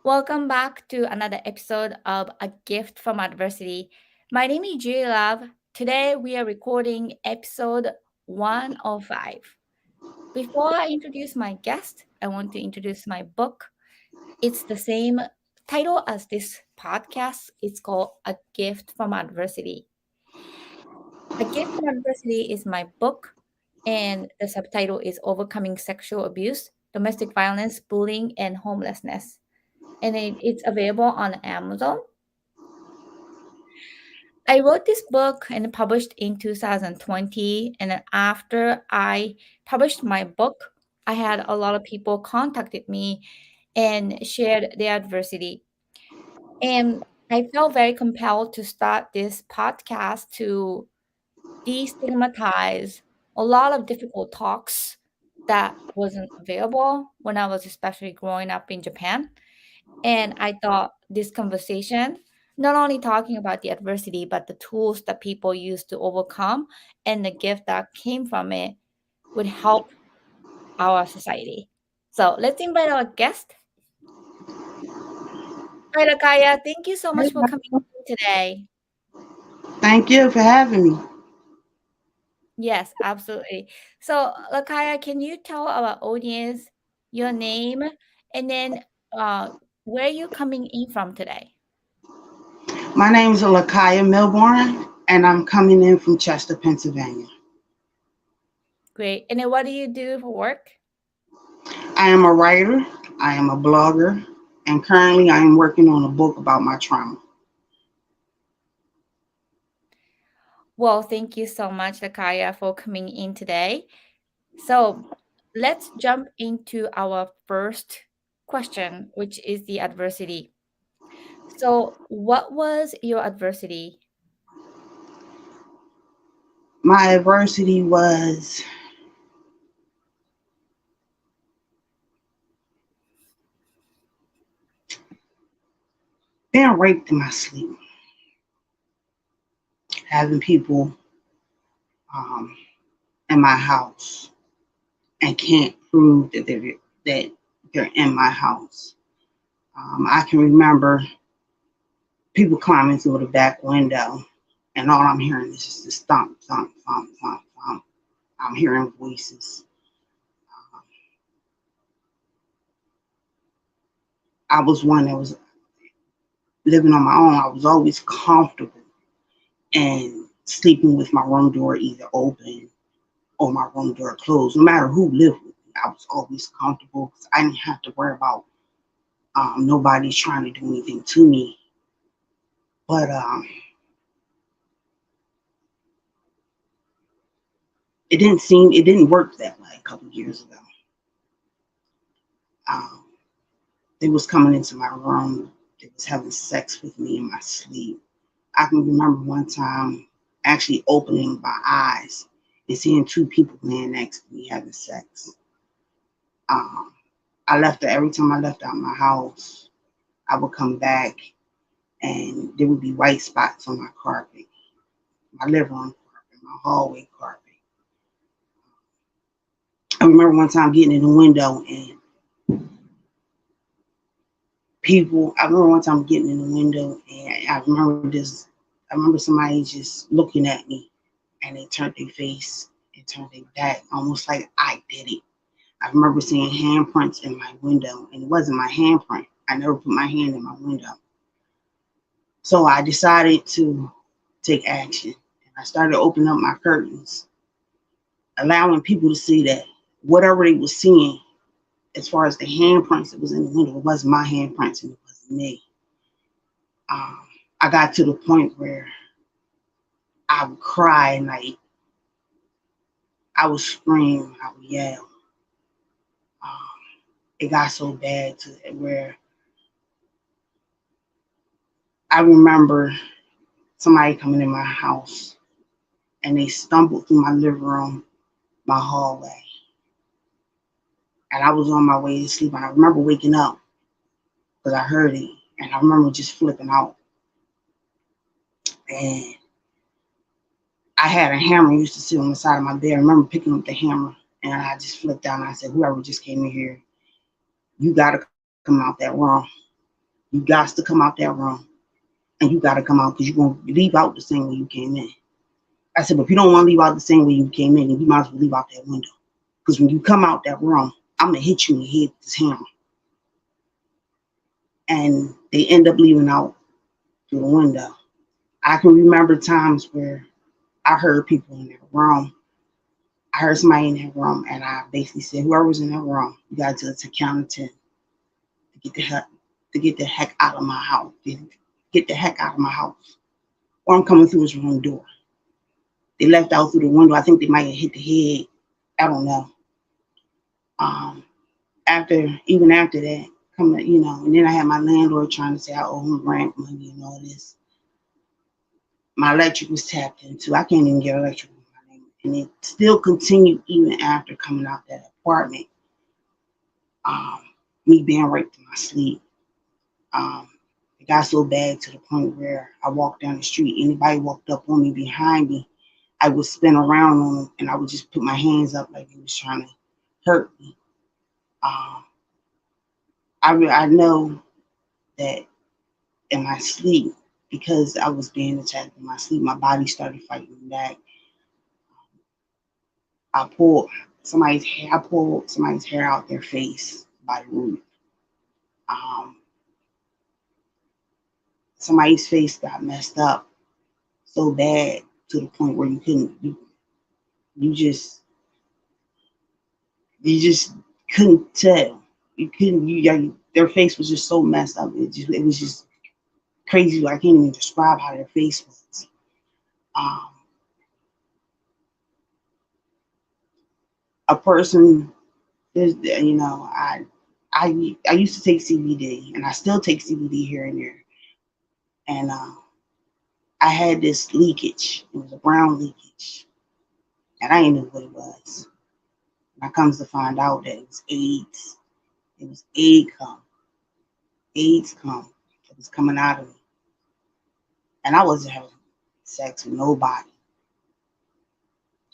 Welcome back to another episode of A Gift from Adversity. My name is Juri Love. Today we are recording episode 105. Before I introduce my guest, I want to introduce my book. It's the same title as this podcast. It's called A Gift from Adversity. A Gift from Adversity is my book, and the subtitle is Overcoming Sexual Abuse, Domestic Violence, Bullying, and Homelessness. And it's available on Amazon. I wrote this book and published in 2020. And then after I published my book, I had a lot of people contacted me and shared their adversity. And I felt very compelled to start this podcast to destigmatize a lot of difficult talks that wasn't available when I was especially growing up in Japan. And I thought this conversation, not only talking about the adversity, but the tools that people use to overcome and the gift that came from it would help our society. So let's invite our guest. Hi, Lakaya. Thank you so much for coming today. Thank you for having me. Yes, absolutely. So, Lakaya, can you tell our audience your name and then uh, where you coming in from today? My name is Lakya Milbourne, and I'm coming in from Chester, Pennsylvania. Great. And then what do you do for work? I am a writer, I am a blogger, and currently I am working on a book about my trauma. Well, thank you so much, Lakaya, for coming in today. So let's jump into our first question, which is the adversity. So, what was your adversity? My adversity was being raped in my sleep, having people um, in my house and can't prove that they're in my house. I can remember people climbing through the back window, and all I'm hearing is just this thump, thump, thump, thump, thump. I'm hearing voices. Um, I was one that was living on my own. I was always comfortable and sleeping with my room door either open or my room door closed. No matter who lived with me, I was always comfortable because I didn't have to worry about nobody trying to do anything to me. But it didn't work that way a couple of years ago. Um, they was coming into my room. They was having sex with me in my sleep. I can remember one time actually opening my eyes and seeing two people laying next to me having sex. Um, every time I left out my house, I would come back and there would be white spots on my carpet, my living room carpet, my hallway carpet. I remember one time getting in the window and I remember one time getting in the window and I remember somebody just looking at me and they turned their face and turned their back almost like I did it. I remember seeing handprints in my window and it wasn't my handprint. I never put my hand in my window. So I decided to take action and I started opening up my curtains, allowing people to see that whatever they were seeing as far as the handprints that was in the window, it wasn't my handprints and it wasn't me. Um, I got to the point where I would cry and I would scream, I would yell. Um, it got so bad to where I remember somebody coming in my house and they stumbled through my living room, my hallway, and I was on my way to sleep. And I remember waking up because I heard it, and I remember just flipping out. And I had a hammer used to sit on the side of my bed. I remember picking up the hammer and I just flipped out and I said, whoever just came in here, you got to come out that room. You got to come out that room, and you got to come out because you're gonna leave out the same way you came in. I said, but if you don't want to leave out the same way you came in, then you might as well leave out that window. Because when you come out that room, I'm gonna hit you in the head with this hammer. And they end up leaving out through the window. I can remember times where I heard people in that room. I heard somebody in that room, and I basically said, whoever's in that room, you got to count to 10 to get the heck out of my house. Get the heck out of my house, or I'm coming through this room door. They left out through the window. I think they might have hit the head. I don't know. Um, after that, coming, and then I had my landlord trying to say I owe him rent money and all this. My electric was tapped into. I can't even get electric with my name, and it still continued even after coming out that apartment. Um, Me being raped in my sleep. Um, it got so bad to the point where I walked down the street. Anybody walked up on me behind me, I would spin around on them, and I would just put my hands up like he was trying to hurt me. Um, I know that in my sleep, because I was being attacked in my sleep, my body started fighting back. I pulled I pulled somebody's hair out their face by the root. Um, Somebody's face got messed up so bad to the point where you just you just couldn't tell. You couldn't their face was just so messed up. It was just crazy. I can't even describe how their face was. Um, a person there's I used to take CBD, and I still take CBD here and there. And I had this leakage. It was a brown leakage, and I didn't know what it was. And I comes to find out that it was AIDS. It was AIDS cum that was coming out of me, and I wasn't having sex with nobody.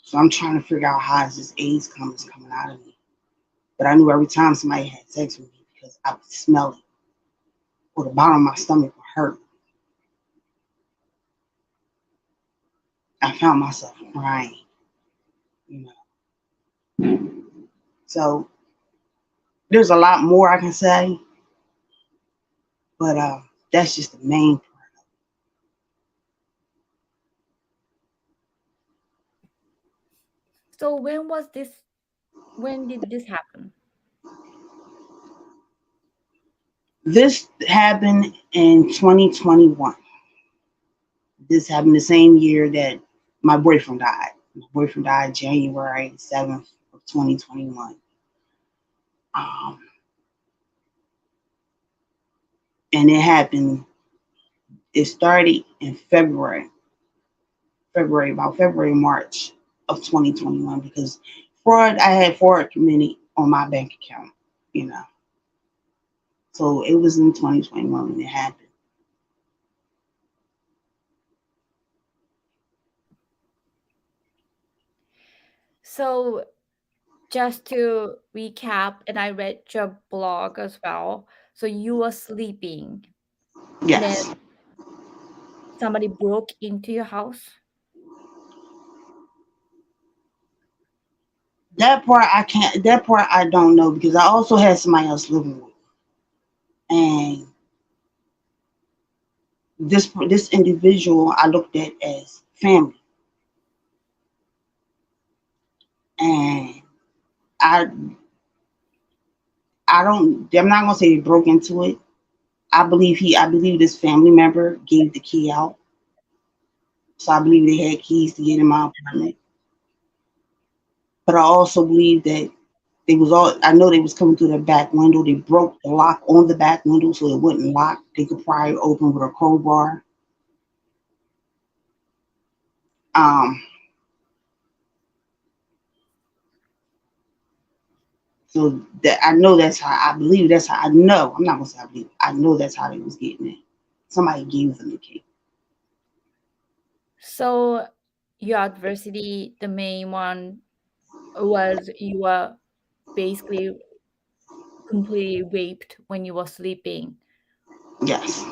So I'm trying to figure out how is this AIDS cum is coming out of me. But I knew every time somebody had sex with me because I would smell it, or the bottom of my stomach would hurt. I found myself crying, you know. So there's a lot more I can say, but that's just the main part. So when did this happen? This happened in 2021. This happened the same year that my boyfriend died. My boyfriend died January 7th of 2021. Um, and it started in about February, March of 2021, because I had fraud committed on my bank account, you know. So it was in 2021 when it happened. So just to recap, and I read your blog as well. So you were sleeping, and then Yes. somebody broke into your house. That part I don't know, because I also had somebody else living with me. And this individual I looked at as family. And I I'm not gonna say he broke into it. I believe this family member gave the key out. So I believe they had keys to get in my apartment. But I also believe that I know they was coming through the back window. They broke the lock on the back window so it wouldn't lock. They could probably open with a crowbar. Um, so that I know that's how I believe that's how I know. I'm not gonna say I believe. I know that's how they was getting it. Somebody gave them the key. So your adversity, the main one, was you were basically completely raped when you were sleeping. Yes.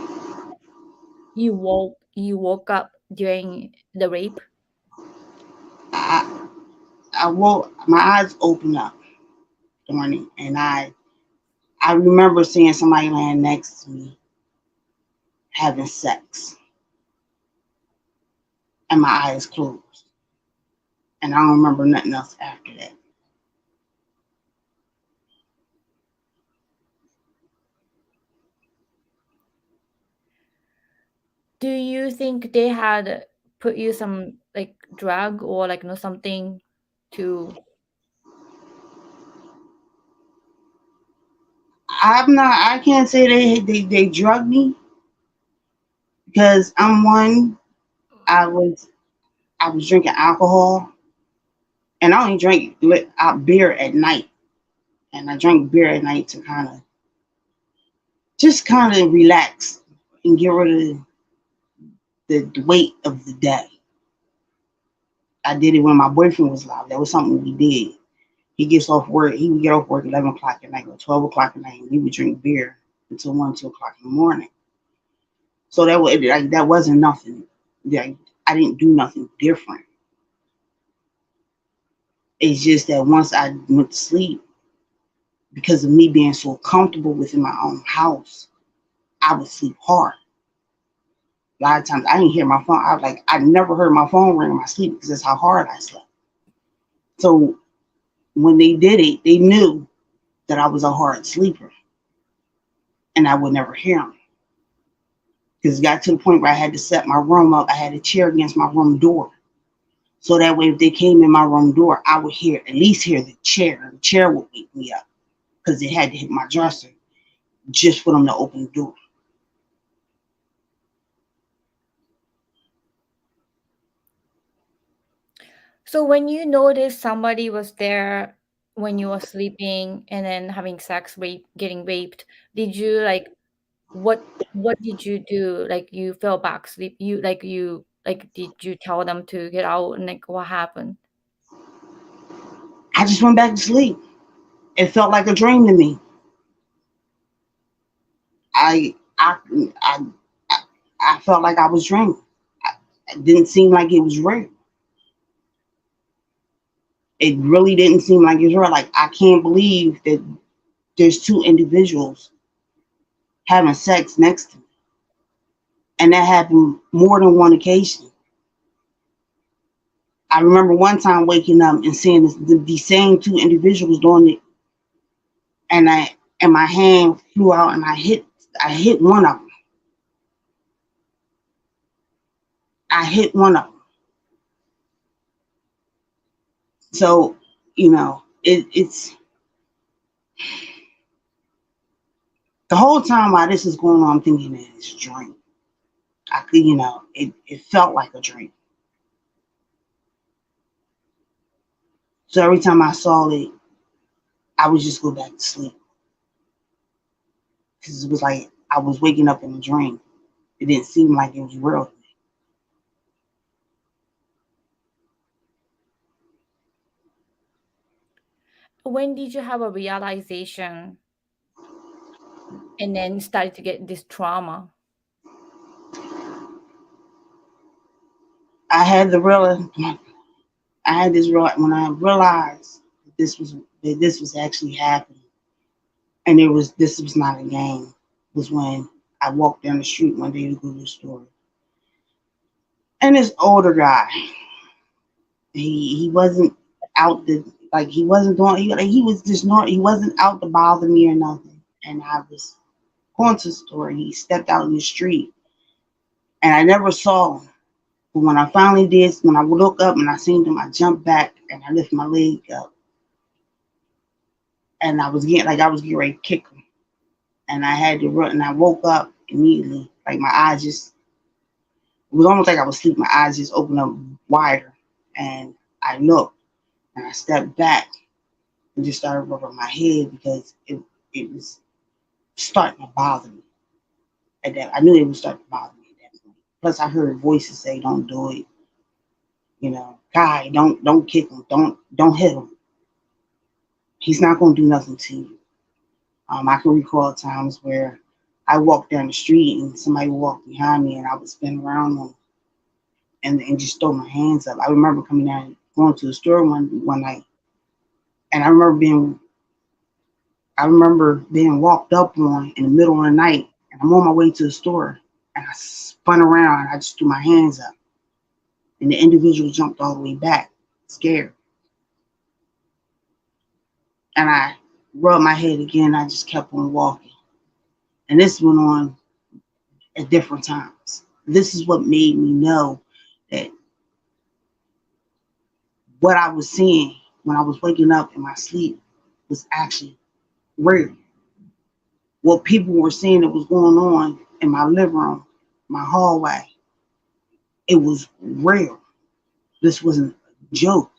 You woke up during the rape? I I woke, my eyes opened up the morning, and I remember seeing somebody laying next to me having sex, and my eyes closed, and I don't remember nothing else after that. Do you think they had put you some like drug or like something to? I'm not. I can't say they drugged me because I'm one. I was I was drinking alcohol, and I only drink beer at night, and I drank beer at night to kind of relax and get rid of the weight of the day. I did it when my boyfriend was alive. That was something we did. He gets off work. He would get off work 11 o'clock at night or 12 o'clock at night, and we would drink beer until 1, 2 o'clock in the morning. So that was like that wasn't nothing. Like I didn't do nothing different. It's just that once I went to sleep, because of me being so comfortable within my own house, I would sleep hard. A lot of times I didn't hear my phone. I never heard my phone ring in my sleep because that's how hard I slept. So when they did it, they knew that I was a hard sleeper, and I would never hear them. Because it got to the point where I had to set my room up. I had a chair against my room door. So that way, if they came in my room door, I would at least hear the chair. The chair would wake me up because it had to hit my dresser just for them to open the door. So when you noticed somebody was there when you were sleeping and then having sex, getting raped, did you like what did you do? Like you fell back asleep. You did you tell them to get out and like what happened? I just went back to sleep. It felt like a dream to me. I I I I, I felt like I was dreaming. It didn't seem like it was real. It really didn't seem like it was real. Like I can't believe that there's two individuals having sex next to me, and that happened more than one occasion. I remember one time waking up and seeing the same two individuals doing it, and my hand flew out and I hit one of them. I hit one of them. So it's the whole time while this is going on, I'm thinking that it's a dream. I could, it felt like a dream. So every time I saw it, I would just go back to sleep because it was like I was waking up in a dream. It didn't seem like it was real. When did you have a realization and then started to get this trauma? I had the real, I had this real when I realized that this was actually happening, and this was not a game. Was when I walked down the street one day to go to the store, and this older guy, he wasn't out to like he wasn't doing he was just not he wasn't out to bother me or nothing. And I was going to the store, and he stepped out in the street, and I never saw him. But when I finally did, when I looked up and I seen him, I jumped back and I lifted my leg up, and I was getting ready to kick him, and I had to run, and I woke up immediately, like my eyes just it was almost like I was asleep. My eyes just opened up wider, and I looked and I stepped back and just started rubbing my head because it was starting to bother me. At that, I knew it was starting to bother me at that point. Plus, I heard voices say, "Don't do it." Guy, don't kick him. Don't hit him. He's not gonna do nothing to you. I can recall times where I walked down the street and somebody walked behind me and I would spin around them and just throw my hands up. I remember coming down, going to the store one night, and I remember being walked up on in the middle of the night, and I'm on my way to the store, and I spun around and I just threw my hands up, and the individual jumped all the way back, scared, and I rubbed my head again. I just kept on walking, and this went on at different times. This is what made me know that what I was seeing when I was waking up in my sleep was actually real. What people were saying that was going on in my living room, my hallway, it was real. This wasn't a joke.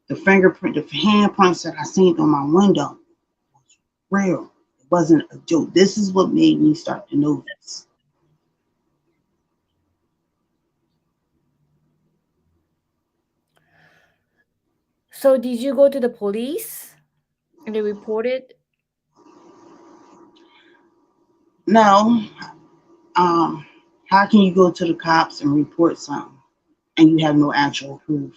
The fingerprint, the handprints that I seen on my window was real. It wasn't a joke. This is what made me start to notice. So did you go to the police and they reported? No, um, how can you go to the cops and report something and you have no actual proof?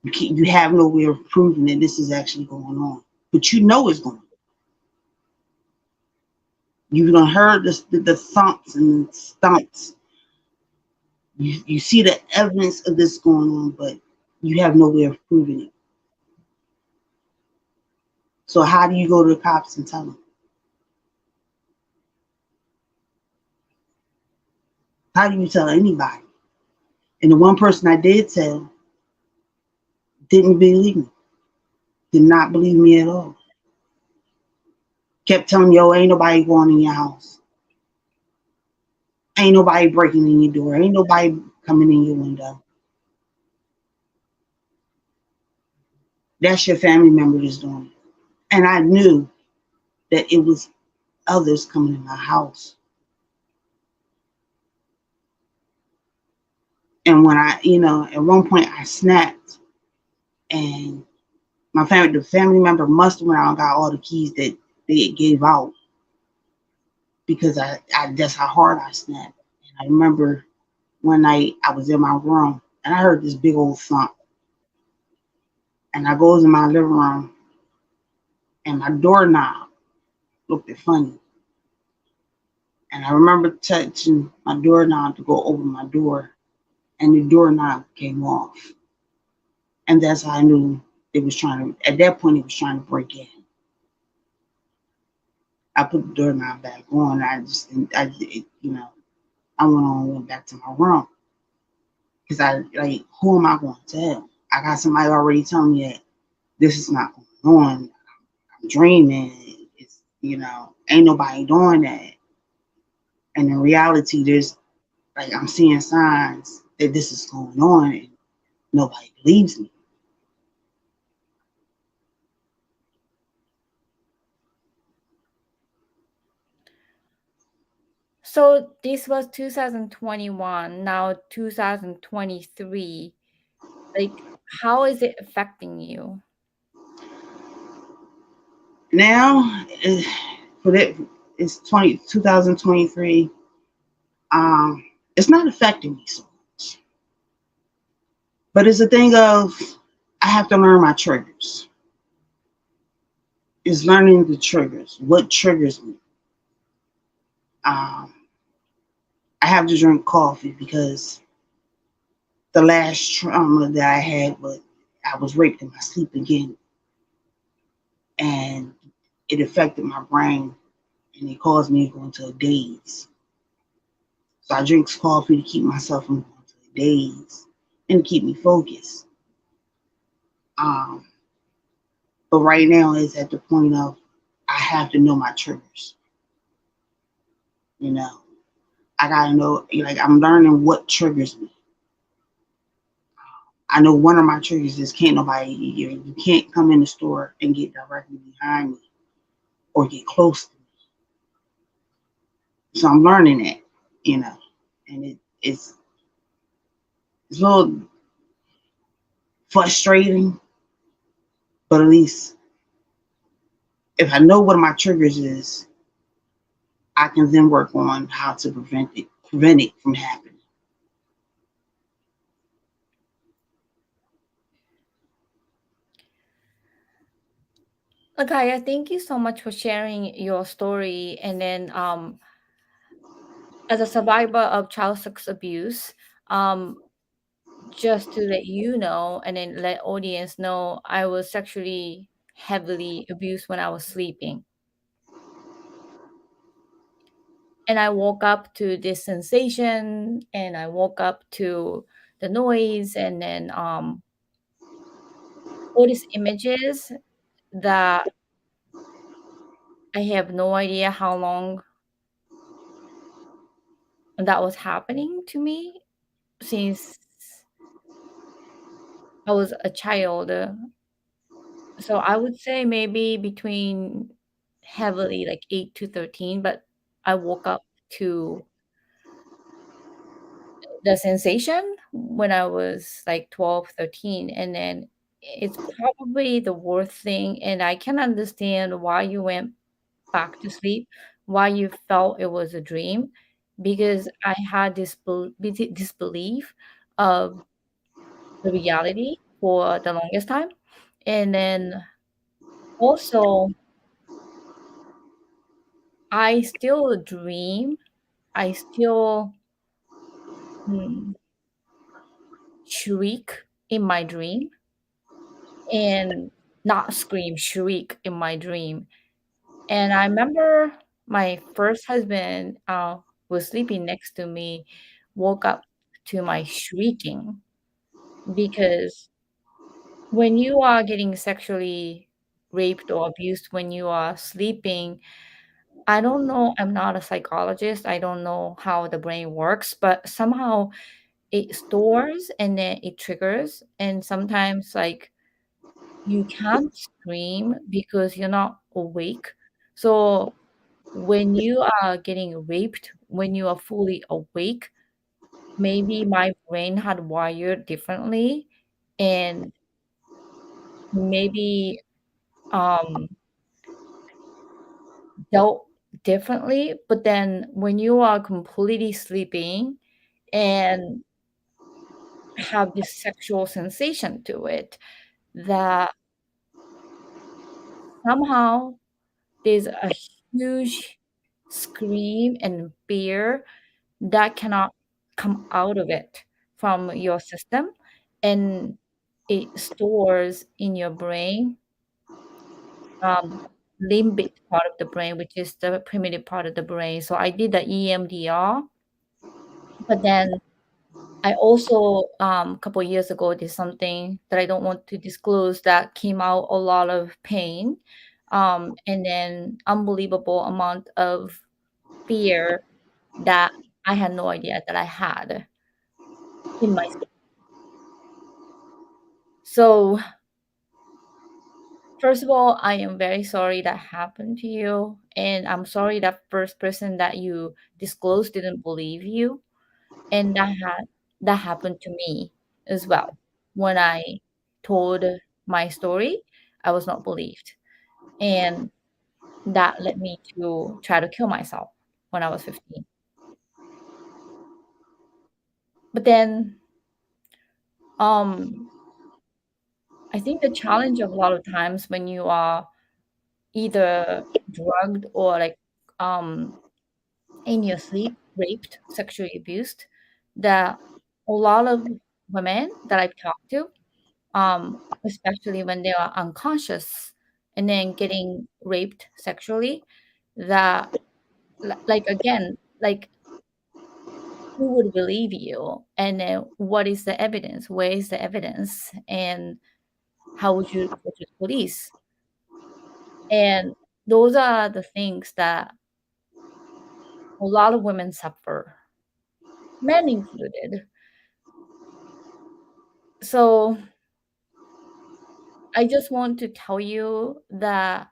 You have no way of proving that this is actually going on, but you know it's going on. You've done heard the thumps and stumps. You see the evidence of this going on, but you have no way of proving it. So how do you go to the cops and tell them? How do you tell anybody? And the one person I did tell didn't believe me, did not believe me at all. Kept telling me, yo, ain't nobody going in your house. Ain't nobody breaking in your door. Ain't nobody coming in your window. That's your family member that's doing it. And I knew that it was others coming in my house. And when at one point I snapped and the family member must have went out and got all the keys that they gave out because I that's how hard I snapped. And I remember one night I was in my room and I heard this big old thump. And I goes in my living room and my doorknob looked funny. And I remember touching my doorknob to go open my door and the doorknob came off. And that's how I knew at that point it was trying to break in. I put the doorknob back on. I went back to my room because who am I going to tell? I got somebody already telling me that this is not going on. I'm dreaming. Ain't nobody doing that. And in reality, I'm seeing signs that this is going on and nobody believes me. So this was 2021, now 2023. Like, how is it affecting you? Now, for that, it's 2023. It's not affecting me so much, but it's a thing of I have to learn my triggers. It's learning the triggers. What triggers me? Um, I have to drink coffee because the last trauma that I had was I was raped in my sleep again, and it affected my brain, and it caused me to go into a daze. So I drink coffee to keep myself from going into a daze and to keep me focused. Um, but right now it's at the point of I have to know my triggers. You know, I gotta know. I'm learning what triggers me. I know one of my triggers is you can't come in the store and get directly behind me or get close to me. So I'm learning that, and it's a little frustrating, but at least if I know what my triggers is, I can then work on how to prevent it from happening. Lakaya, thank you so much for sharing your story. And then, as a survivor of child sex abuse, um, just to let you know, and then let audience know, I was sexually heavily abused when I was sleeping. And I woke up to this sensation, and I woke up to the noise, and then all these images that I have no idea how long that was happening to me since I was a child. So I would say maybe between heavily like 8 to 13, but I woke up to the sensation when I was like 12, 13, and then it's probably the worst thing, and I can understand why you went back to sleep, why you felt it was a dream, because I had this belief of the reality for the longest time. And then also, I still dream, I still mm, shriek in my dream, and not scream, shriek in my dream. And I remember my first husband was sleeping next to me, woke up to my shrieking because when you are getting sexually raped or abused when you are sleeping, I don't know, I'm not a psychologist, I don't know how the brain works, but somehow it stores and then it triggers, and sometimes, like, you can't scream because you're not awake. So, when you are getting raped, when you are fully awake, maybe my brain had wired differently, and maybe, um dealt differently, but then when you are completely sleeping and have this sexual sensation to it, that somehow there's a huge scream and fear that cannot come out of it from your system, and it stores in your brain, um, limbic part of the brain, which is the primitive part of the brain. So I did the EMDR, but then I also, a couple years ago, did something that I don't want to disclose that came out a lot of pain, and then unbelievable amount of fear that I had no idea that I had in my. So, first of all, I am very sorry that happened to you, and I'm sorry that first person that you disclosed didn't believe you, and that happened to me as well. When I told my story, I was not believed, and that led me to try to kill myself when I was 15. But then, um, I think the challenge of a lot of times when you are either drugged or like, um, in your sleep, raped, sexually abused, that a lot of women that I've talked to, especially when they are unconscious and then getting raped sexually, that like again, like, who would believe you? And then what is the evidence? Where is the evidence? And how would you report to the police? And those are the things that a lot of women suffer, men included. So I just want to tell you that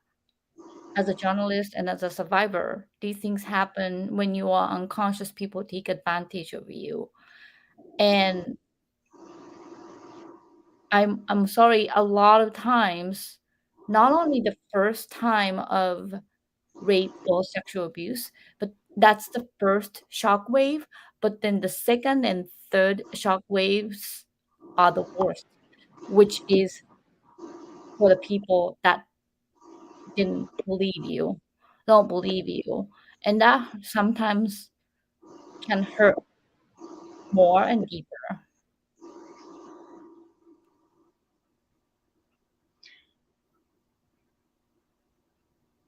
as a journalist and as a survivor, these things happen when you are unconscious, people take advantage of you. And I'm sorry, a lot of times, not only the first time of rape or sexual abuse, but that's the first shock wave. But then the second and third shock waves are the worst, which is for the people that didn't believe you, don't believe you. And that sometimes can hurt more and deeper.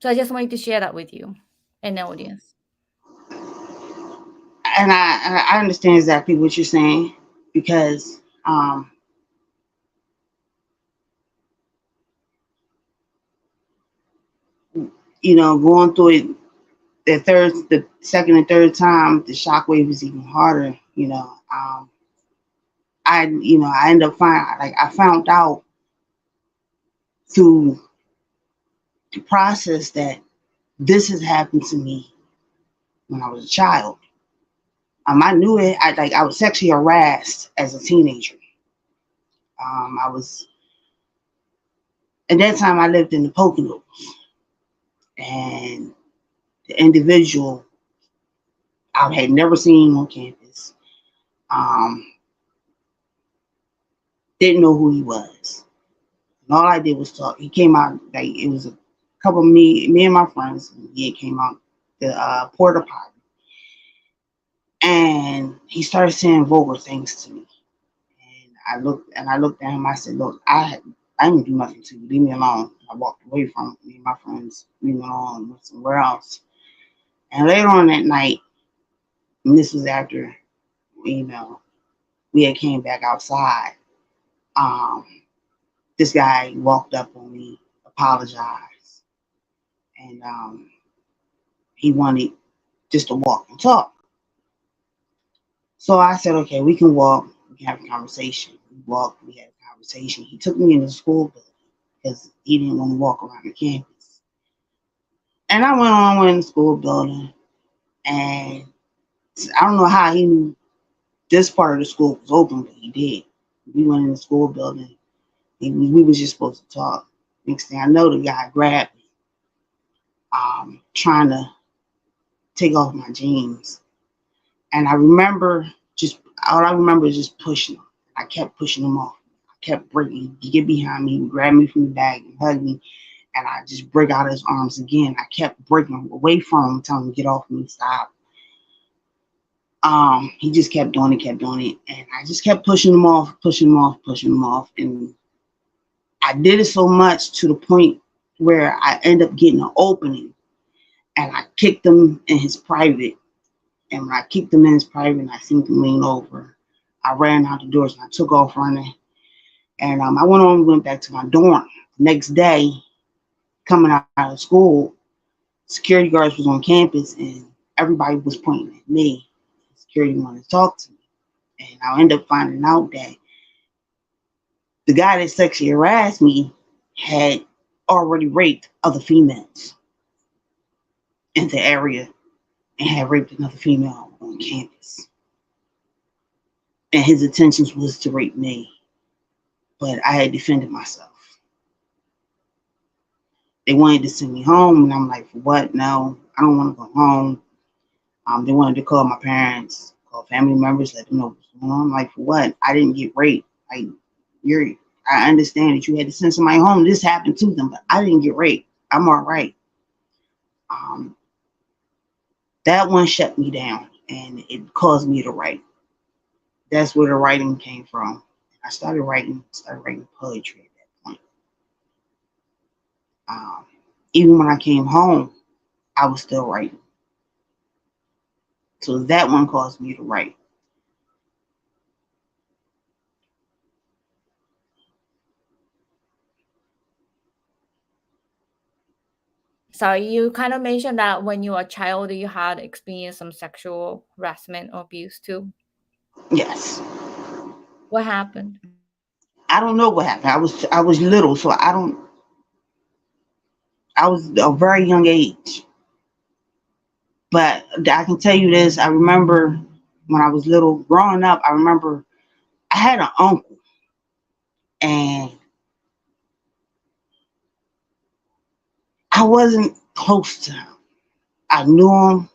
So I just wanted to share that with you and the audience. And I understand exactly what you're saying because going through it the second and third time, the shockwave is even harder. I end up I found out through the process that this has happened to me when I was a child. I knew it. I was sexually harassed as a teenager. I was At that time I lived in the Poconos, and the individual I had never seen on campus. Um, didn't know who he was. And all I did was talk. He came out it was a couple of me and my friends. And he came out the porta potty, and he started saying vulgar things to me. And I looked at him. I said, "Look, I didn't do nothing to you. Leave me alone." I walked away from me and my friends. We went on went somewhere else. And later on that night, and this was after you know we had came back outside. Um, this guy walked up on me, apologized, and he wanted just to walk and talk. So I said, okay, we can walk. We can have a conversation. We walked. We had a conversation. He took me in the school building because he didn't want to walk around the campus. And I went in the school building, and I don't know how he knew this part of the school was open, but he did. We went in the school building, and we was just supposed to talk. Next thing I know, the guy grabbed me, trying to take off my jeans. And all I remember is just pushing him. I kept pushing him off. I kept breaking. He get behind me, grab me from the back, and hug me. And I just break out of his arms again. I kept breaking away from him, telling him to get off me, stop. He just kept doing it. And I just kept pushing him off, pushing him off, pushing him off. And I did it so much to the point where I end up getting an opening. And I kicked him in his private. And when I kicked him in his private and I seen him lean over, I ran out the doors and I took off running. And I went back to my dorm. Next day, coming out of school, security guards was on campus and everybody was pointing at me. Security wanted to talk to me. And I ended up finding out that the guy that sexually harassed me had already raped other females in the area and had raped another female on campus. And his intentions was to rape me, but I had defended myself. They wanted to send me home, and I'm like, for what? No, I don't want to go home. They wanted to call my parents, call family members, let them know what's going on. I'm like, for what? I didn't get raped. Like, I understand that you had to send somebody home. This happened to them, but I didn't get raped. I'm all right. Um, that one shut me down, and it caused me to write. That's where the writing came from. I started writing poetry at that point. Um, Even when I came home, I was still writing. So that one caused me to write. So you kind of mentioned that when you were a child, you had experienced some sexual harassment or abuse too. Yes. What happened? I don't know what happened. I was little, so I don't. I was a very young age, but I can tell you this. I remember when I was little, growing up. I remember I had an uncle, and I wasn't close to him. I knew him,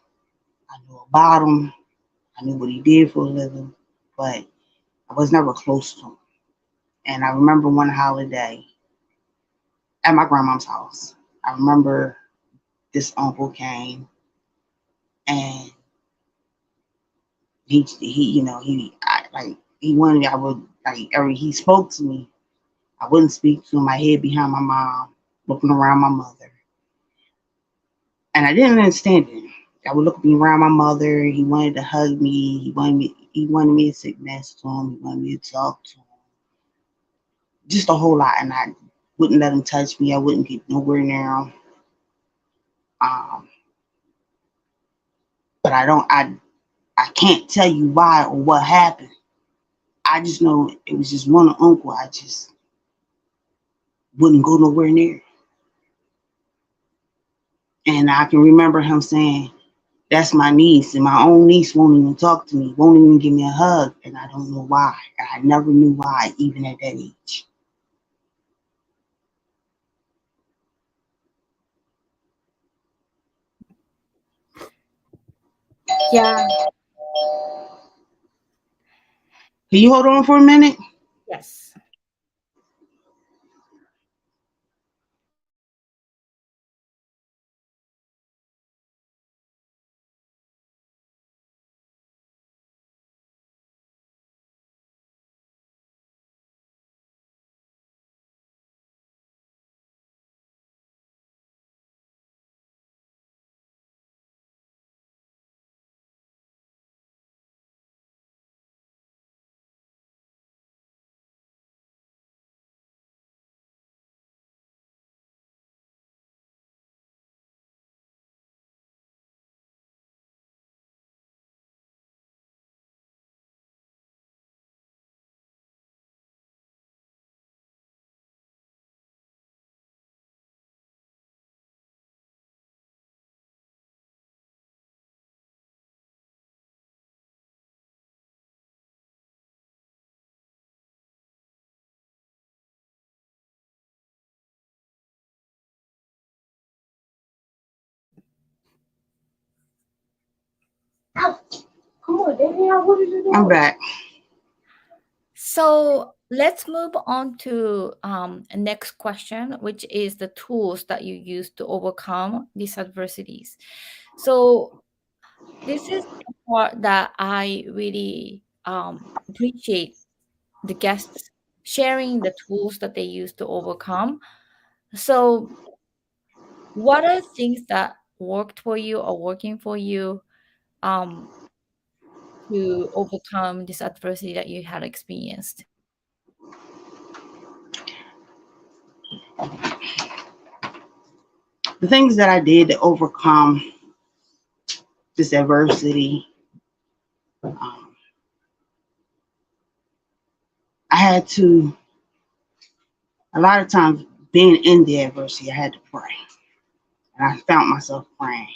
I knew about him, I knew what he did for a living, but I was never close to him. And I remember one holiday at my grandma's house. I remember this uncle came and he wanted me. I would like every he spoke to me. I wouldn't speak to him. My head behind my mom, looking around my mother, and I didn't understand it. I would look around my mother. He wanted to hug me. He wanted me to sit next to him. He wanted me to talk to him. Just a whole lot, and I wouldn't let him touch me. I wouldn't get nowhere near him. Um, but I can't tell you why or what happened. I just know it was just one uncle. I just wouldn't go nowhere near. And I can remember him saying, "That's my niece, and my own niece won't even talk to me, won't even give me a hug." And I don't know why. And I never knew why, even at that age. Yeah. Can you hold on for a minute? Yes. Come on, Danielle, what are you doing? I'm back. So let's move on to next question, which is the tools that you use to overcome these adversities. So this is the part that I really appreciate the guests sharing the tools that they use to overcome. So, what are things that worked for you or working for you um, to overcome this adversity that you had experienced? The things that I did to overcome this adversity, um, I had to, a lot of times being in the adversity, I had to pray. And I found myself praying,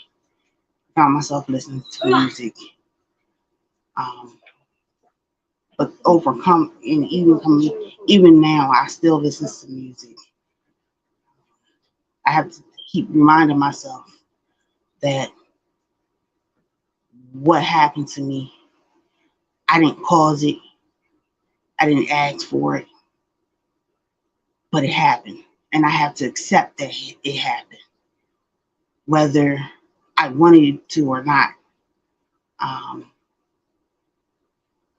found myself listening to music. Um, but overcome, and even now, I still listen to music. I have to keep reminding myself that what happened to me, I didn't cause it, I didn't ask for it, but it happened. And I have to accept that it happened, whether I wanted it to or not. Um,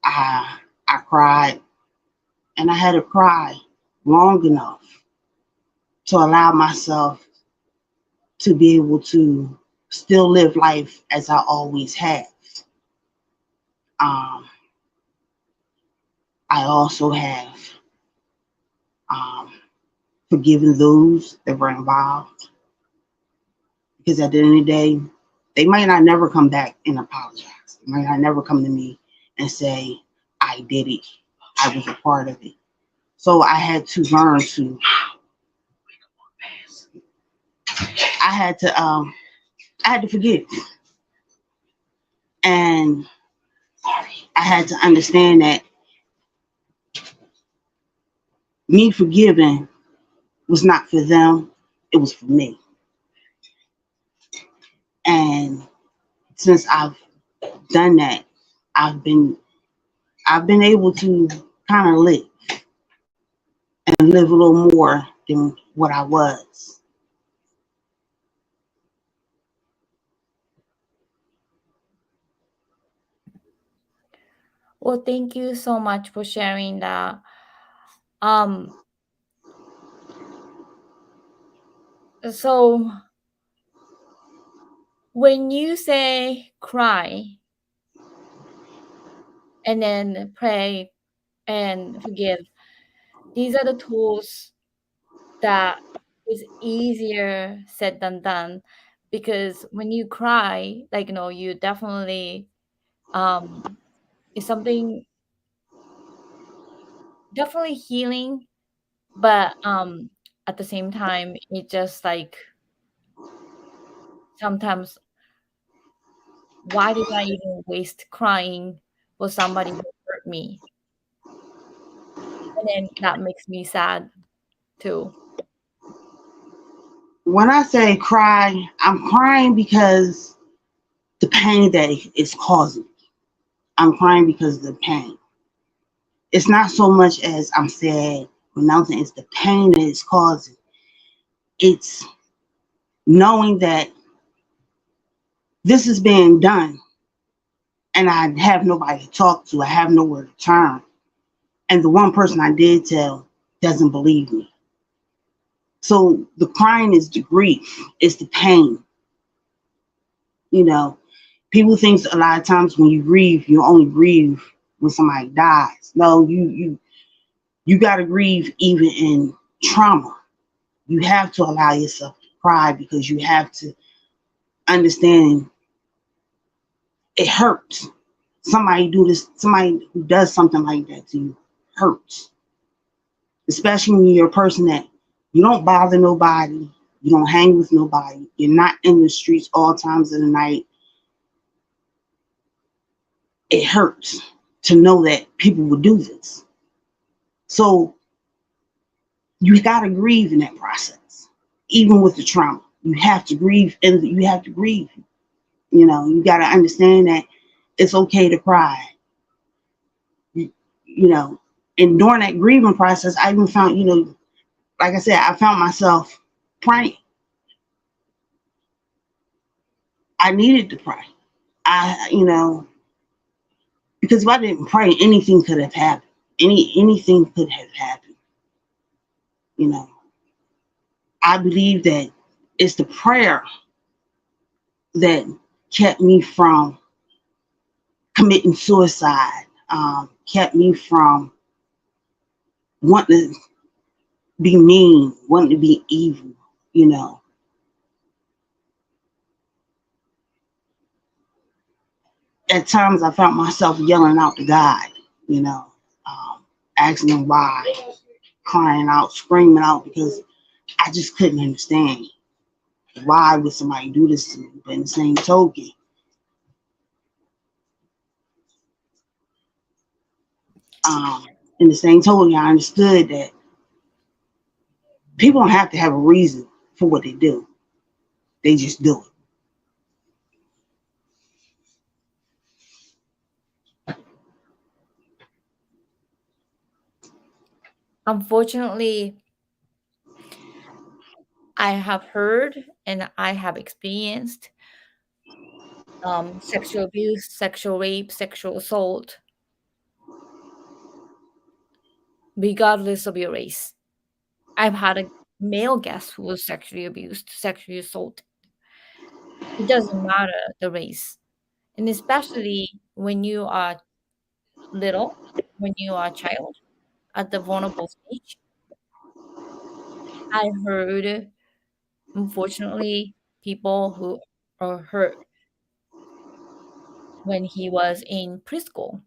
I cried, and I had to cry long enough to allow myself to be able to still live life as I always have. Um, I also have um, forgiven those that were involved, because at the end of the day, they might not never come back and apologize. They might not never come to me and say, "I did it. I was a part of it." So I had to learn to. I had to. I had to forgive, and I had to understand that me forgiving was not for them; it was for me. And since I've done that, I've been I've been able to kind of live and live a little more than what I was. Well, thank you so much for sharing that. Um, so when you say cry and then pray and forgive, these are the tools that is easier said than done, because when you cry, like, you definitely, um it's something definitely healing, but at the same time it just like sometimes, why did I even waste crying for somebody who hurt me? And then that makes me sad too. When I say cry, I'm crying because the pain that it's causing. I'm crying because of the pain. It's not so much as I'm sad, renouncing, it's the pain that it's causing. It's knowing that this is being done and I have nobody to talk to. I have nowhere to turn. And the one person I did tell doesn't believe me. So the crying is the grief, it's the pain. You know, people think a lot of times when you grieve, you only grieve when somebody dies. No, you gotta grieve even in trauma. You have to allow yourself to cry because you have to understand it hurts. Somebody who does something like that to you hurts. Especially when you're a person that you don't bother nobody, you don't hang with nobody, you're not in the streets all times of the night. It hurts to know that people would do this. So you got to grieve in that process, even with the trauma. You have to grieve, and you have to grieve. You got to understand that it's okay to cry. You, you know, and during that grieving process, I even found, like I said, I found myself praying. I needed to pray. Because if I didn't pray, anything could have happened. Anything could have happened. You know, I believe that it's the prayer that kept me from committing suicide, kept me from wanting to be mean, wanting to be evil. You know, at times I found myself yelling out to God. You know, asking him why, crying out, screaming out because I just couldn't understand why would somebody do this to me. But in the same token, um, I understood that people don't have to have a reason for what they do. They just do it. Unfortunately, I have heard and I have experienced sexual abuse, sexual rape, sexual assault, regardless of your race. I've had a male guest who was sexually abused, sexually assaulted. It doesn't matter the race. And especially when you are little, when you are a child at the vulnerable stage. I heard, unfortunately, people who are hurt when he was in preschool,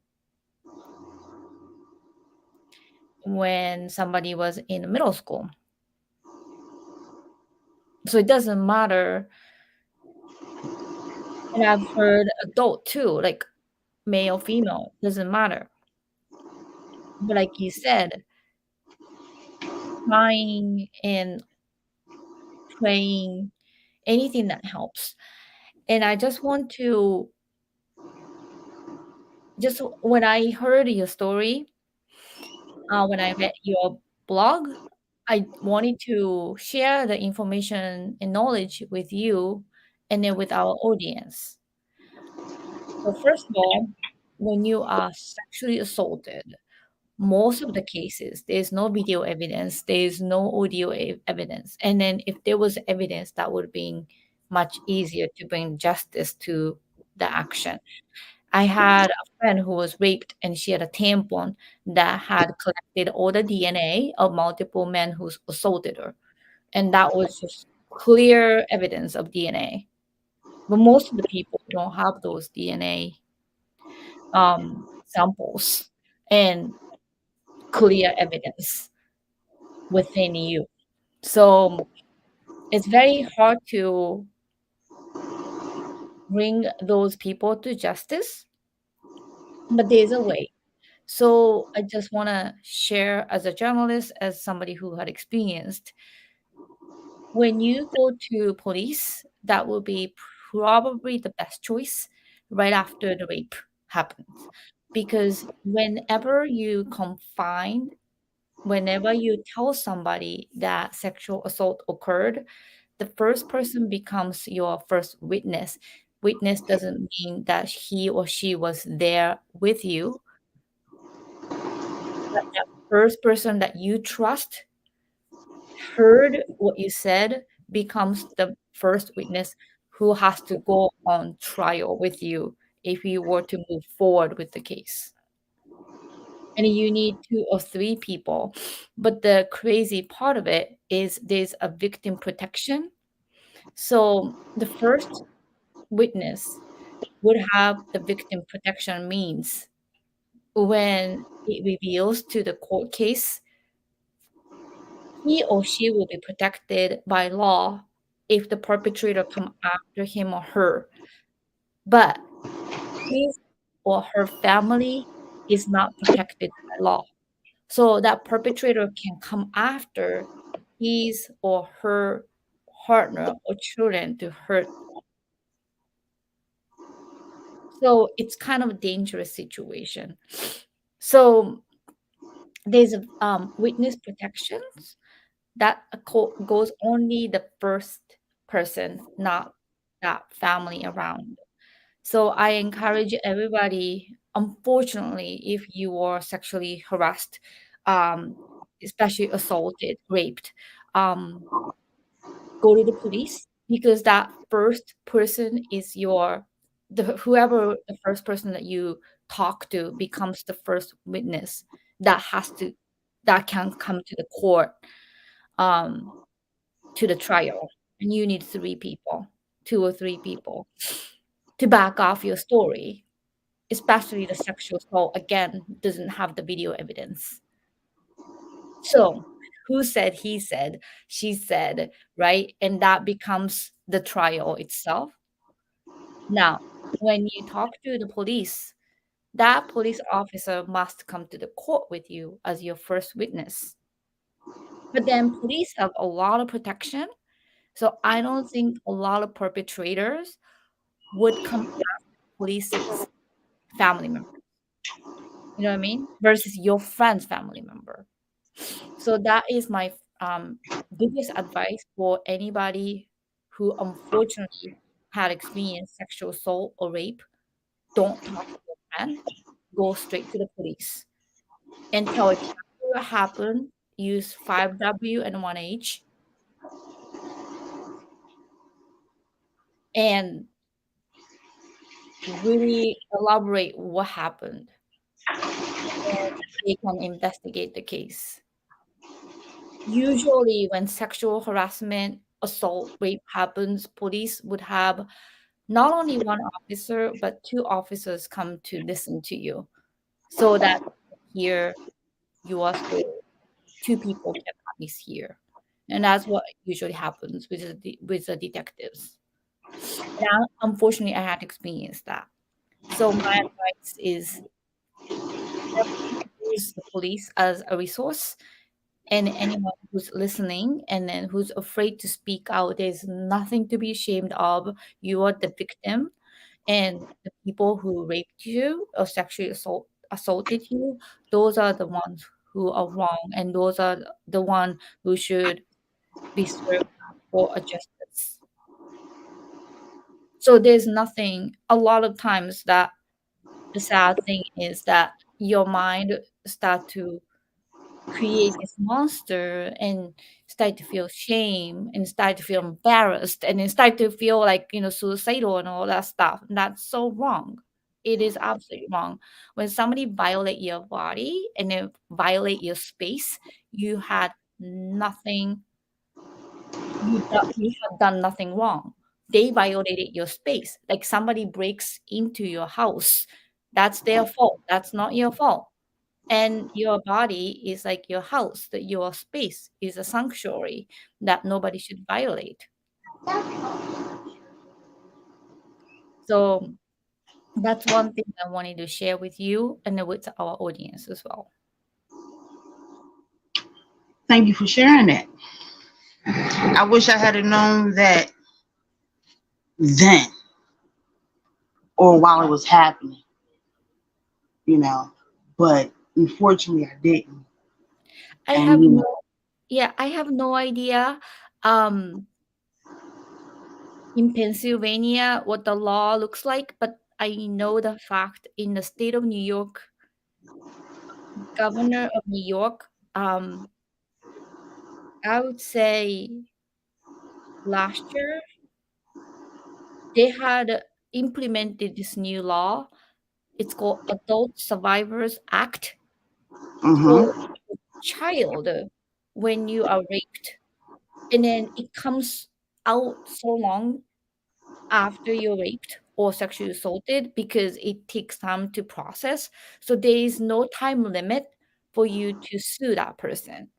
when somebody was in middle school. So it doesn't matter. And I've heard adult too, like male, female, doesn't matter. But like you said, crying and praying, anything that helps. And I just want to just when I heard your story, when I read your blog, I wanted to share the information and knowledge with you and then with our audience. So first of all, when you are sexually assaulted, most of the cases, there's no video evidence, there's no audio evidence. And then if there was evidence, that would be much easier to bring justice to the action. I had a friend who was raped and she had a tampon that had collected all the DNA of multiple men who assaulted her. And that was just clear evidence of DNA. But most of the people don't have those DNA samples and clear evidence within you. So it's very hard to bring those people to justice, but there's a way. So I just want to share as a journalist, as somebody who had experienced, when you go to police, that will be probably the best choice right after the rape happens. Because whenever you tell somebody that sexual assault occurred, the first person becomes your first witness. Witness doesn't mean that he or she was there with you, but that first person that you trust heard what you said becomes the first witness who has to go on trial with you if you were to move forward with the case. And you need two or three people. But the crazy part of it is there's a victim protection. So the first witness would have the victim protection means when it reveals to the court case, he or she will be protected by law if the perpetrator come after him or her. But his or her family is not protected by law. So that perpetrator can come after his or her partner or children to hurt. So it's kind of a dangerous situation. So there's a witness protections that goes only the first person, not that family around. So I encourage everybody, unfortunately, if you are sexually harassed, um, especially assaulted, raped, um, go to the police because that first person is whoever the first person that you talk to becomes the first witness that can come to the court, um, to the trial, and you need three people, two or three people, to back off your story, especially the sexual assault, again, doesn't have the video evidence. So, who said, he said, she said, right? And that becomes the trial itself. Now, when you talk to the police, that police officer must come to the court with you as your first witness. But then police have a lot of protection. So I don't think a lot of perpetrators would come after police's family member. You know what I mean? Versus your friend's family member. So that is my biggest advice for anybody who unfortunately had experienced sexual assault or rape. Don't talk to your friend. Go straight to the police and tell exactly what happened. Use 5W and 1H and really elaborate what happened. And they can investigate the case. Usually, when sexual harassment, assault, rape happens, police would have not only one officer, but two officers come to listen to you so that hear your story. Two people can at least hear. And that's what usually happens with the detectives. And unfortunately, I had experienced that. So my advice is definitely use the police as a resource, And anyone who's listening and then who's afraid to speak out, there's nothing to be ashamed of. You are the victim, and the people who raped you or sexually assaulted you, those are the ones who are wrong, and those are the one who should be served for a justice. So there's nothing. A lot of times that the sad thing is that your mind start to create this monster and start to feel shame and start to feel embarrassed and then start to feel like, suicidal and all that stuff. And that's so wrong. It is absolutely wrong. When somebody violate your body and then violate your space, you had nothing, you have done nothing wrong. They violated your space. Like somebody breaks into your house, that's their fault. That's not your fault. And your body is like your house, that your space is a sanctuary that nobody should violate. So that's one thing I wanted to share with you and with our audience as well. Thank you for sharing that. I wish I had known that then or while it was happening, you know. But unfortunately, I didn't. I have And no, yeah, I have no idea um in Pennsylvania what the law looks like, but I know the fact in the state of New York, governor of New York, I would say last year they had implemented this new law. It's called Adult Survivors Act. So mm-hmm, child, when you are raped, and then it comes out so long after you're raped or sexually assaulted because it takes time to process. So there is no time limit for you to sue that person.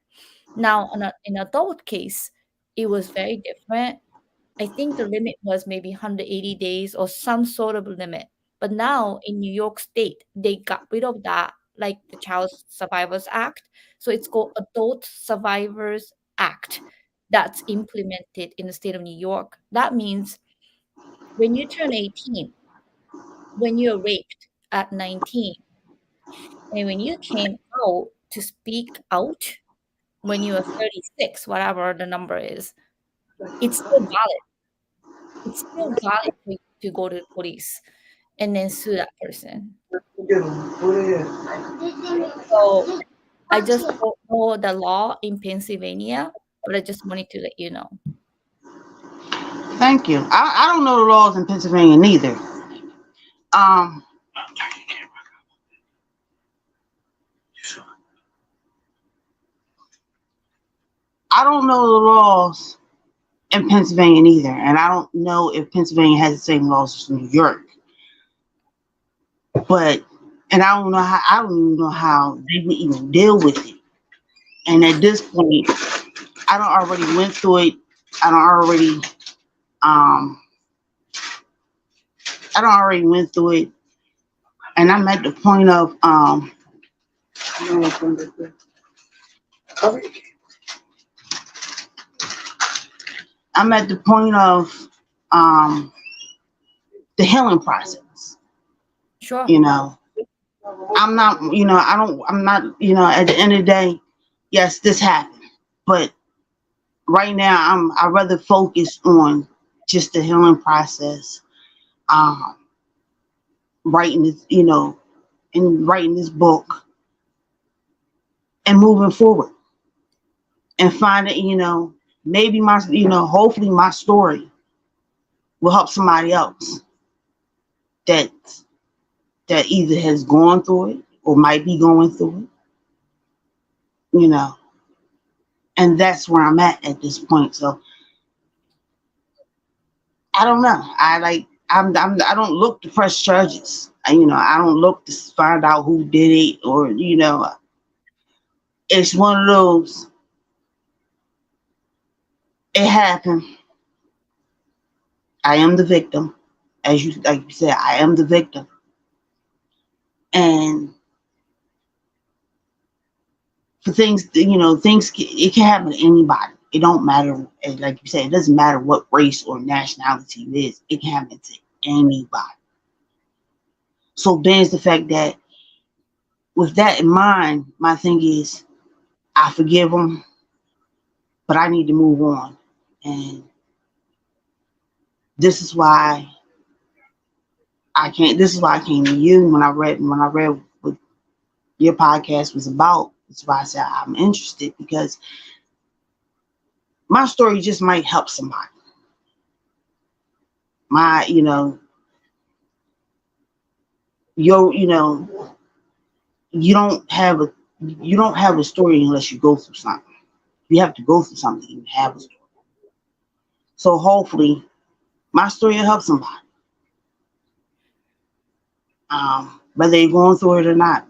Now, on an adult case, it was very different. I think the limit was maybe 180 days or some sort of limit. But now in New York State, they got rid of that, like the Child Survivors Act. So it's called Adult Survivors Act that's implemented in the state of New York. That means when you turn 18, when you're raped at 19, and when you came out to speak out when you were 36, whatever the number is, it's still valid. It's still valid for you to go to the police and then sue that person. So I just don't know the law in Pennsylvania, but I just wanted to let you know. thank you. I don't know the laws in Pennsylvania neither. Um, I don't know the laws in Pennsylvania neither, and I don't know if Pennsylvania has the same laws as New York. But and I don't even know how they would even deal with it. And at this point, I don't already went through it. I don't already um I don't already went through it, and I'm at the point of I'm at the point of um the healing process. Sure. You know, I'm not. You know, I don't. I'm not. You know, at the end of the day, yes, this happened, but right now I rather focus on just the healing process. Um, writing this, and writing this book and moving forward and finding, maybe hopefully my story will help somebody else that either has gone through it or might be going through it, and that's where I'm at this point. So I don't know. I don't look to press charges. I don't look to find out who did it or, it's one of those, it happened. I am the victim. As you like you said, I am the victim. And for things, things it can happen to anybody. It don't matter, like you said, it doesn't matter what race or nationality it is. It can happen to anybody. So there's the fact that with that in mind, my thing is I forgive them, but I need to move on. And this is why I can't. This is why I came to you when I read what your podcast was about. That's why I said I'm interested, because my story just might help somebody. My, your, you don't have a you don't have a story unless you go through something. You have to go through something to have a story. So hopefully my story will help somebody. Whether they're going through it or not.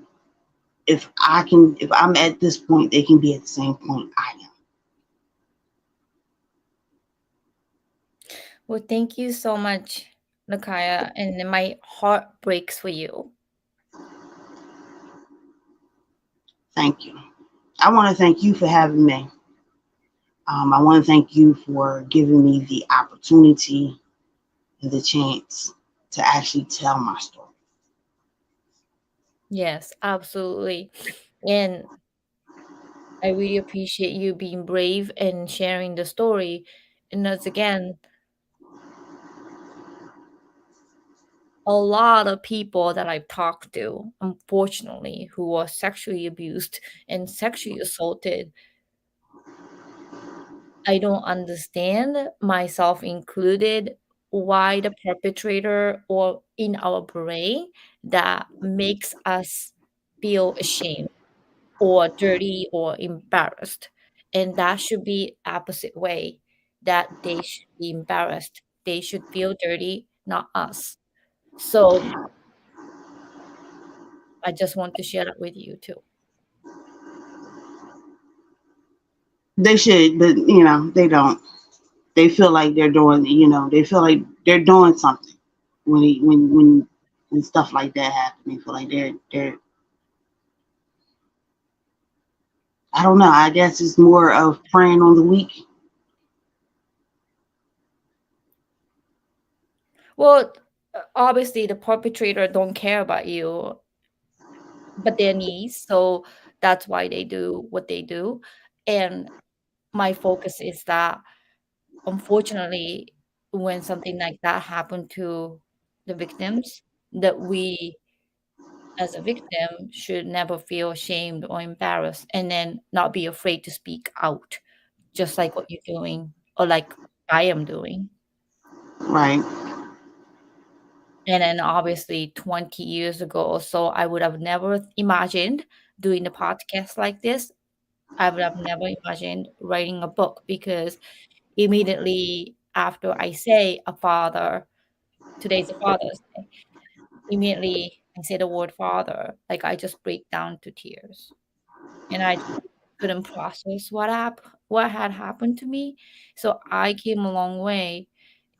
If I'm at this point, they can be at the same point I am. Well, thank you so much, Lakaya, and my heart breaks for you. Thank you. I want to thank you for having me. I want to thank you for giving me the opportunity and the chance to actually tell my story. Yes, absolutely. And I really appreciate you being brave and sharing the story. And that's again, a lot of people that I've talked to, unfortunately, who were sexually abused and sexually assaulted, I don't understand, myself included, why the perpetrator or in our brain that makes us feel ashamed or dirty or embarrassed. And that should be opposite way, that they should be embarrassed. They should feel dirty, not us. So I just want to share that with you too. They should, but they don't. They feel like they're doing. They feel like they're doing something when stuff like that happen. They feel like they're. I don't know. I guess it's more of preying on the weak. Well, obviously the perpetrator don't care about you, but their needs. So that's why they do what they do. And my focus is that unfortunately, when something like that happened to the victims, that we as a victim should never feel ashamed or embarrassed and then not be afraid to speak out, just like what you're doing or like I am doing. Right. And then obviously 20 years ago or so, I would have never imagined doing a podcast like this. I would have never imagined writing a book because immediately after I say a father, today's a Father's Day, immediately I say the word father, like I just break down to tears. And I couldn't process what had happened to me. So I came a long way,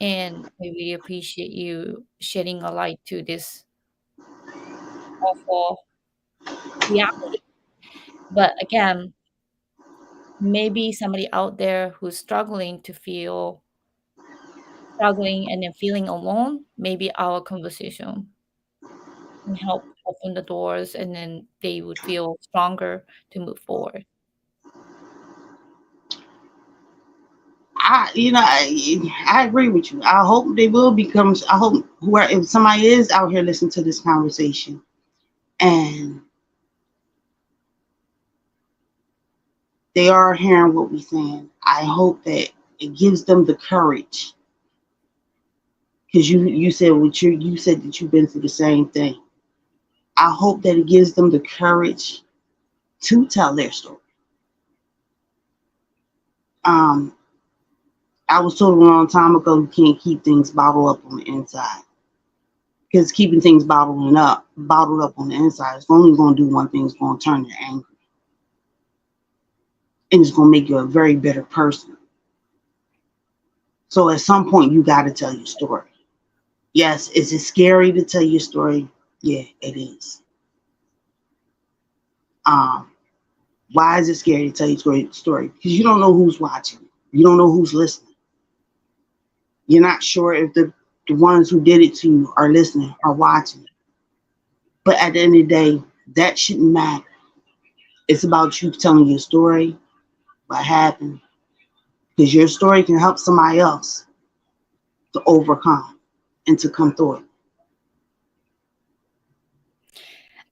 and I really appreciate you shedding a light to this awful reality. But again, maybe somebody out there who's struggling and then feeling alone, maybe our conversation can help open the doors and then they would feel stronger to move forward. I agree with you. I hope they will become. I hope whoever, if somebody is out here listening to this conversation and they are hearing what we're saying, I hope that it gives them the courage. Because you said you said that you've been through the same thing. I hope that it gives them the courage to tell their story. Um, I was told a long time ago you can't keep things bottled up on the inside. Because keeping things bottled up on the inside, it's only going to do one thing. It's going to turn you angry. And it's going to make you a very bitter person. So at some point, you got to tell your story. Yes, is it scary to tell your story? Yeah, it is. Um, Why is it scary to tell your story? Because you don't know who's watching. You don't know who's listening. You're not sure if the ones who did it to you are listening or watching. But at the end of the day, that shouldn't matter. It's about you telling your story, what happened, because your story can help somebody else to overcome and to come through it.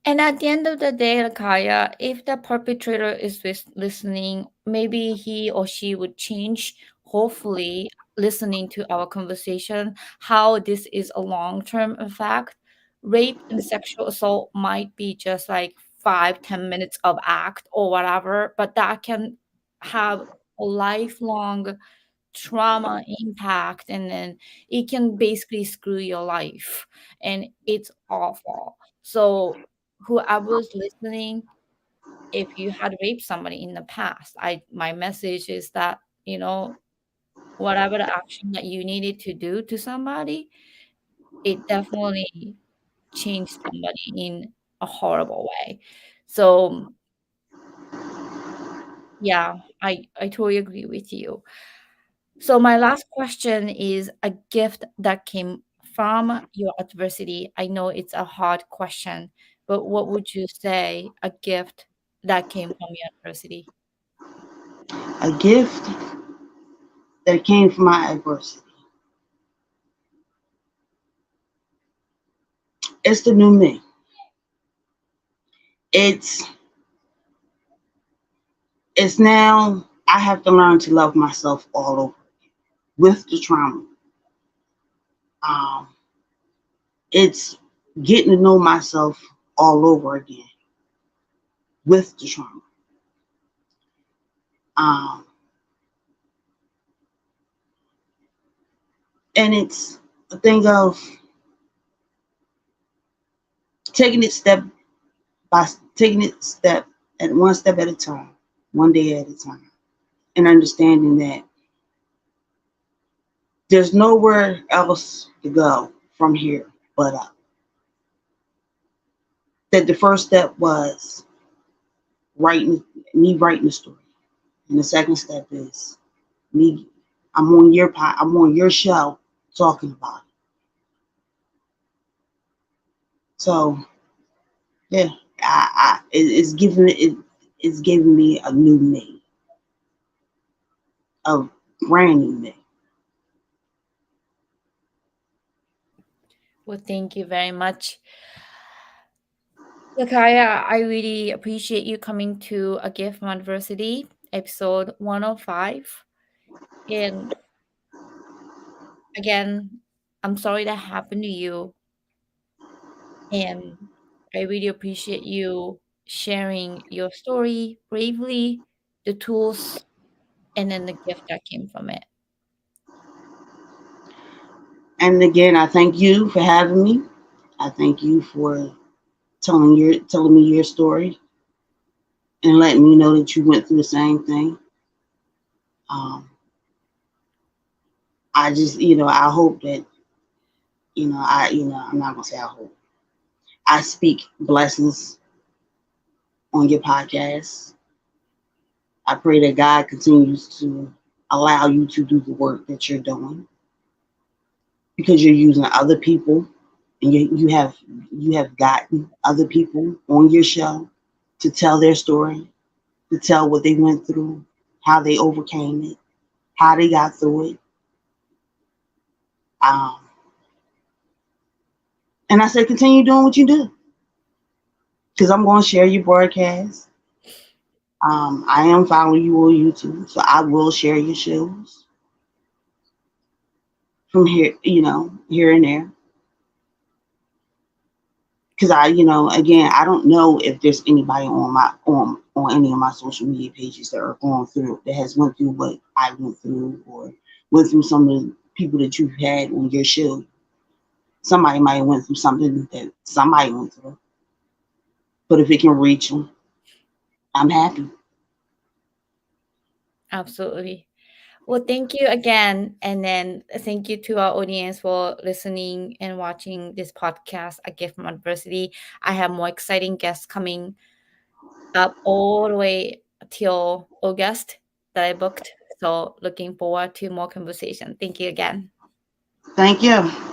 And at the end of the day, Lakaya, if the perpetrator is listening, maybe he or she would change, hopefully, listening to our conversation, how this is a long term effect. Rape and sexual assault might be just like 5, 10 minutes of act or whatever, but that can have a lifelong trauma impact, and then it can basically screw your life, and it's awful. So whoever's listening, if you had raped somebody in the past, I my message is that, whatever the action that you needed to do to somebody, it definitely changed somebody in a horrible way. So yeah, I totally agree with you. So my last question is a gift that came from your adversity. I know it's a hard question, but what would you say a gift that came from your adversity? A gift that came from my adversity. It's the new me. It's it's now I have to learn to love myself all over with the trauma. Um, it's getting to know myself all over again with the trauma. Um, and it's a thing of taking it step by taking it step at one step at a time, one day at a time, and understanding that there's nowhere else to go from here but up. That the first step was writing me writing the story, and the second step is me. I'm on your show talking about it. So yeah, it's giving me a new me, a brand new me. Well, thank you very much. Lakaya, I really appreciate you coming to A Gift from Adversity, episode 105. And again, I'm sorry that happened to you. And I really appreciate you sharing your story bravely, the tools, and then the gift that came from it. And again, I thank you for having me. I thank you for telling me your story and letting me know that you went through the same thing. Um, I just, I hope that, I'm not gonna say I hope. I speak blessings on your podcast. I pray that God continues to allow you to do the work that you're doing because you're using other people and you have gotten other people on your show to tell their story, to tell what they went through, how they overcame it, how they got through it. Um, and I said, continue doing what you do because I'm going to share your broadcast. I am following you on YouTube, so I will share your shows from here, here and there. Because again, I don't know if there's anybody on any of my social media pages that are going through that has went through what I went through or went through some of the people that you've had on your show. Somebody might have went through something that somebody went through, but if it can reach them, I'm happy. Absolutely. Well, thank you again. And then thank you to our audience for listening and watching this podcast, A Gift from Adversity. I have more exciting guests coming up all the way till August that I booked. So looking forward to more conversation. Thank you again. Thank you.